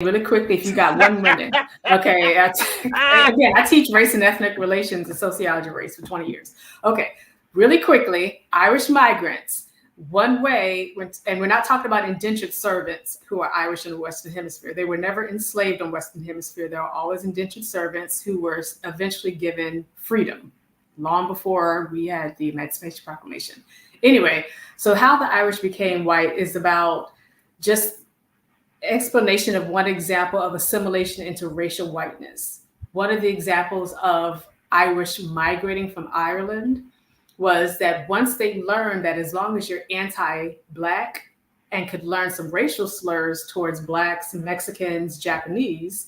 really quickly, if you got 1 minute. Okay. Again, I teach race and ethnic relations and sociology of race for 20 years. Okay. Really quickly, Irish migrants. One way, and we're not talking about indentured servants who are Irish in the Western Hemisphere. They were never enslaved on Western Hemisphere. There were always indentured servants who were eventually given freedom long before we had the Emancipation Proclamation. Anyway, so how the Irish became white is about just explanation of one example of assimilation into racial whiteness. One of the examples of Irish migrating from Ireland was that once they learned that as long as you're anti-Black and could learn some racial slurs towards Blacks, Mexicans, Japanese,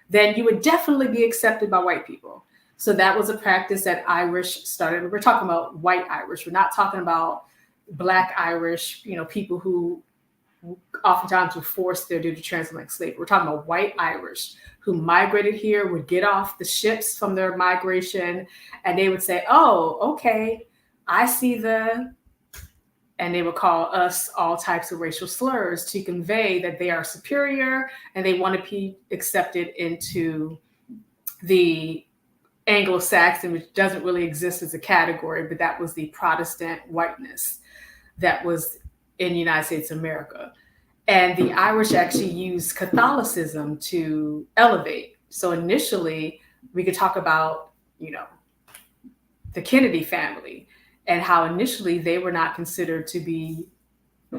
then you would definitely be accepted by white people. So that was a practice that Irish started. We're talking about white Irish. We're not talking about Black Irish, people who oftentimes were forced there due to transatlantic slavery. We're talking about white Irish who migrated here, would get off the ships from their migration, and they would say, oh, okay, I see and they would call us all types of racial slurs to convey that they are superior and they want to be accepted into the Anglo-Saxon, which doesn't really exist as a category, but that was the Protestant whiteness that was in the United States of America. And the Irish actually used Catholicism to elevate. So initially, we could talk about, the Kennedy family and how initially they were not considered to be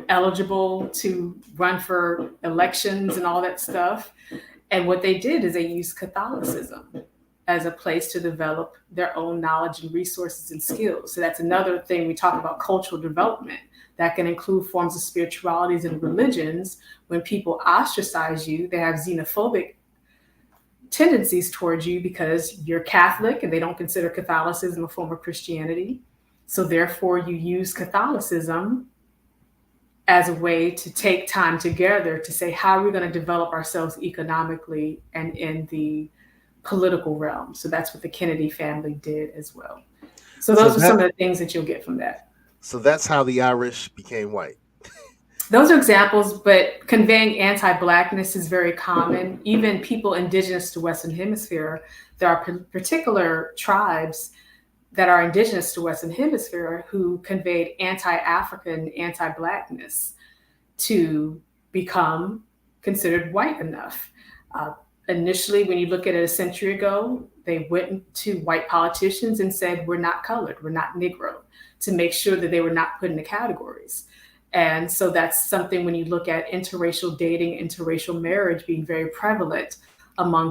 eligible to run for elections and all that stuff. And what they did is they used Catholicism as a place to develop their own knowledge and resources and skills. So that's another thing we talk about, cultural development. That can include forms of spiritualities and religions. When people ostracize you, they have xenophobic tendencies towards you because you're Catholic and they don't consider Catholicism a form of Christianity. So therefore you use Catholicism as a way to take time together to say, how are we going to develop ourselves economically and in the political realm? So that's what the Kennedy family did as well. So those are some of the things that you'll get from that. So that's how the Irish became white. Those are examples, but conveying anti-Blackness is very common. Even people indigenous to Western Hemisphere, there are particular tribes that are indigenous to Western Hemisphere who conveyed anti-African, anti-Blackness to become considered white enough. Initially, when you look at it a century ago, they went to white politicians and said, we're not colored, we're not Negro, to make sure that they were not put into categories. And so that's something when you look at interracial dating, interracial marriage being very prevalent among